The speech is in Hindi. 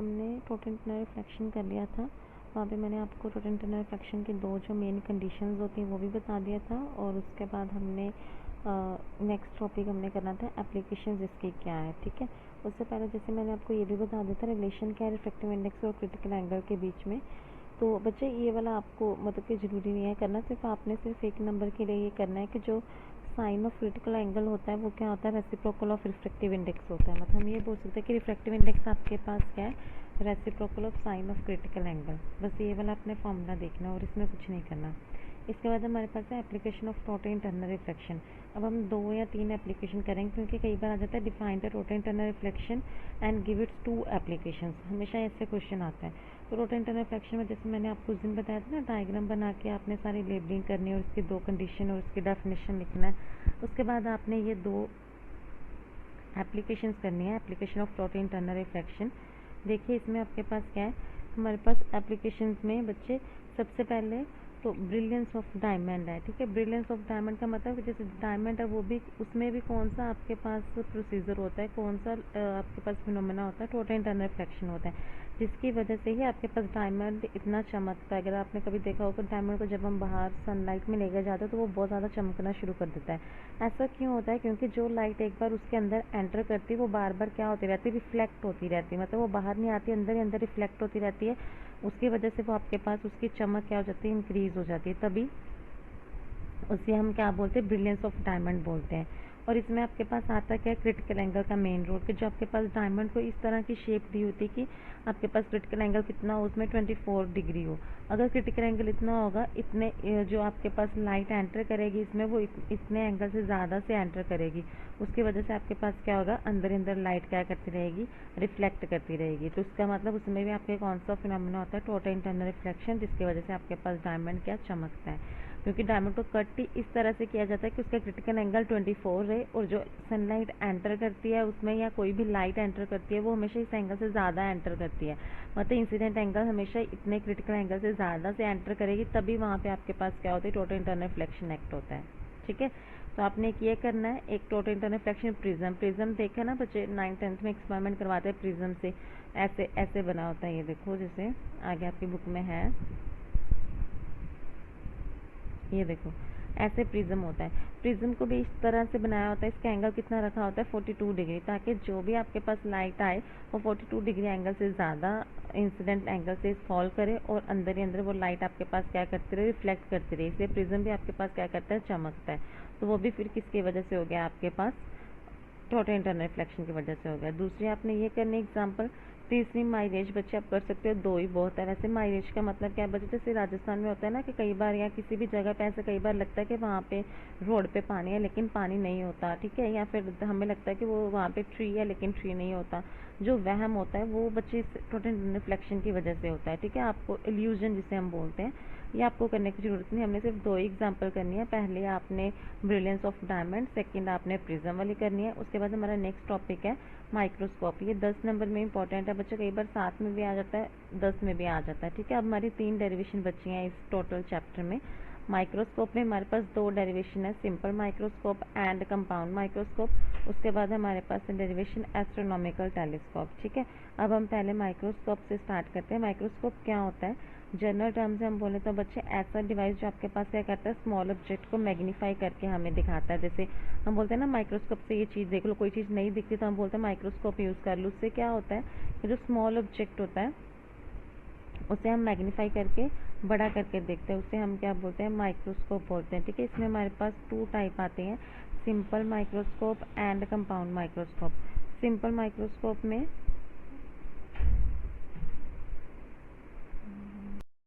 हमने टोटल इंटरनल रिफ्लेक्शन कर लिया था। वहाँ पे मैंने आपको टोटल इंटरनल रिफ्लेक्शन की दो जो मेन कंडीशंस होती हैं वो भी बता दिया था। और उसके बाद हमने नेक्स्ट टॉपिक हमने करना था एप्लीकेशन इसकी क्या है, ठीक है। उससे पहले जैसे मैंने आपको ये भी बता दिया था रिलेशन क्या है रिफ्रैक्टिव इंडेक्स और क्रिटिकल एंगल के बीच में। तो बच्चे ये वाला आपको मतलब कि ज़रूरी नहीं है करना, सिर्फ आपने सिर्फ एक नंबर के लिए ये करना है कि जो साइन ऑफ क्रिटिकल एंगल होता है वो क्या होता है, रेसिप्रोकल ऑफ रिफ्रैक्टिव इंडेक्स होता है। मतलब हम ये बोल सकते हैं कि रिफ्रैक्टिव इंडेक्स आपके पास क्या है, reciprocal of sine of critical angle. बस ये वाला अपने फॉर्मूला देखना और इसमें कुछ नहीं करना। इसके बाद हमारे पास है application of total internal reflection. अब हम 2 या 3 एप्लीकेशन करेंगे क्योंकि कई बार आ जाता है define the total internal reflection and give its 2 applications, हमेशा ऐसे क्वेश्चन आता है। तो टोटल इंटरनल रिफ्लेक्शन में जैसे मैंने आपको उस दिन बताया था ना, डायग्राम बना के आपने सारी लेबलिंग करनी है और इसकी 2 कंडीशन और इसकी डेफिनेशन लिखना है। उसके बाद आपने ये 2 एप्लीकेशंस करनी है, application of total internal reflection. देखिए इसमें आपके पास क्या है, हमारे पास एप्लीकेशंस में बच्चे सबसे पहले तो ब्रिलियंस ऑफ डायमंड है, ठीक है। ब्रिलियंस ऑफ डायमंड का मतलब जैसे डायमंड है वो भी, उसमें भी कौन सा आपके पास प्रोसीजर होता है, कौन सा आपके पास फिनोमेना होता है, टोटल इंटरनल रिफ्लेक्शन होता है, जिसकी वजह से ही आपके पास डायमंड इतना चमकता है। अगर आपने कभी देखा होगा डायमंड को जब हम बाहर सनलाइट में लेकर जाते हैं तो वो बहुत ज़्यादा चमकना शुरू कर देता है। ऐसा क्यों होता है, क्योंकि जो लाइट एक बार उसके अंदर एंटर करती है वो बार बार क्या होती रहती है, रिफ्लेक्ट होती रहती है। मतलब वो बाहर नहीं आती, अंदर ही अंदर रिफ्लेक्ट होती रहती है। उसकी वजह से वो आपके पास उसकी चमक क्या हो जाती है, इंक्रीज हो जाती है। तभी उसे हम क्या बोलते हैं, ब्रिलियंस ऑफ डायमंड बोलते हैं। और इसमें आपके पास आता क्या है, क्रिटिकल एंगल का मेन रोल, कि जो आपके पास डायमंड को इस तरह की शेप दी होती है कि आपके पास क्रिटिकल एंगल कितना हो, उसमें 24 डिग्री हो। अगर क्रिटिकल एंगल इतना होगा, इतने जो आपके पास लाइट एंटर करेगी इसमें वो इतने एंगल से ज़्यादा से एंटर करेगी। उसकी वजह से आपके पास क्या होगा, अंदर अंदर लाइट क्या करती रहेगी, रिफ्लेक्ट करती रहेगी। तो उसका मतलब उसमें भी आपके कौन सा फिनोमेना होता है, टोटल इंटरनल रिफ्लेक्शन, जिसकी वजह से आपके पास डायमंड क्या चमकता है। क्योंकि डायमंड को कट ही इस तरह से किया जाता है कि उसका क्रिटिकल एंगल 24 है और जो सनलाइट एंटर करती है उसमें या कोई भी लाइट एंटर करती है वो हमेशा इस एंगल से ज़्यादा एंटर करती है। मतलब इंसिडेंट एंगल हमेशा इतने क्रिटिकल एंगल से ज़्यादा से एंटर करेगी, तभी वहाँ पे आपके पास क्या होता है, टोटल इंटरनल रिफ्लेक्शन एक्ट होता है, ठीक है। तो आपने एक ये करना है, एक total internal reflection prism. Prism देखा ना बच्चे, 9th-10th में एक्सपेरिमेंट करवाते हैं प्रिज्म से, ऐसे ऐसे बना होता है। ये देखो जैसे आगे आपकी बुक में है, ये देखो ऐसे प्रिज्म होता है। प्रिज्म को भी इस तरह से बनाया होता है, इसका एंगल कितना रखा होता है, 42 डिग्री, ताकि जो भी आपके पास लाइट आए वो 42 डिग्री एंगल से ज़्यादा इंसिडेंट एंगल से फॉल करे और अंदर ही अंदर वो लाइट आपके पास क्या करती रहे, रिफ्लेक्ट करती रहे। इसलिए प्रिज्म भी आपके पास क्या करता है, चमकता है। तो वो भी फिर किसकी वजह से हो गया, आपके पास टोटल इंटरनल रिफ्लेक्शन की वजह से हो गया। दूसरी आपने ये करनी एग्जाम्पल। तीसरी माइलेज, बच्चे आप कर सकते हो, 2 ही बहुत है। वैसे माइलेज का मतलब क्या है बच्चे, जैसे राजस्थान में होता है ना कि कई बार या किसी भी जगह पे ऐसे कई बार लगता है कि वहाँ पे रोड पे पानी है लेकिन पानी नहीं होता, ठीक है। या फिर हमें लगता है कि वो वहाँ पे ट्री है लेकिन ट्री नहीं होता। जो वहम होता है वो बच्चे इस टोटल रिफ्लेक्शन की वजह से होता है, ठीक है। आपको इल्यूजन जिसे हम बोलते हैं, ये आपको करने की ज़रूरत नहीं, हमने सिर्फ 2 ही एग्जाम्पल करनी है। पहले आपने ब्रिलियंस ऑफ डायमंड, सेकंड आपने प्रिज्म वाली करनी है। उसके बाद हमारा नेक्स्ट टॉपिक है माइक्रोस्कोप। ये 10 नंबर में इंपॉर्टेंट है बच्चे, कई बार 7 में भी आ जाता है, 10 में भी आ जाता है, ठीक है। अब हमारी 3 डेरिवेशन बची हैं इस टोटल चैप्टर में। माइक्रोस्कोप में हमारे पास 2 डेरिवेशन है, simple microscope and compound microscope. उसके बाद हमारे पास है डेरिवेशन एस्ट्रोनॉमिकल टेलीस्कोप, ठीक है। अब हम पहले माइक्रोस्कोप से स्टार्ट करते हैं। माइक्रोस्कोप क्या होता है, जनरल टर्म से हम बोले तो बच्चे ऐसा डिवाइस जो आपके पास क्या करता है, स्मॉल ऑब्जेक्ट को मैग्नीफाई करके हमें दिखाता है। जैसे हम बोलते हैं ना माइक्रोस्कोप से ये चीज़ देख लो, कोई चीज़ नहीं दिखती तो हम बोलते हैं माइक्रोस्कोप यूज़ कर लो। उससे क्या होता है कि जो स्मॉल ऑब्जेक्ट होता है उसे हम मैग्नीफाई करके बड़ा करके देखते हैं, उसे हम क्या बोलते हैं, माइक्रोस्कोप बोलते हैं, ठीक है। इसमें हमारे पास 2 टाइप आते हैं, simple microscope and compound microscope. Simple microscope में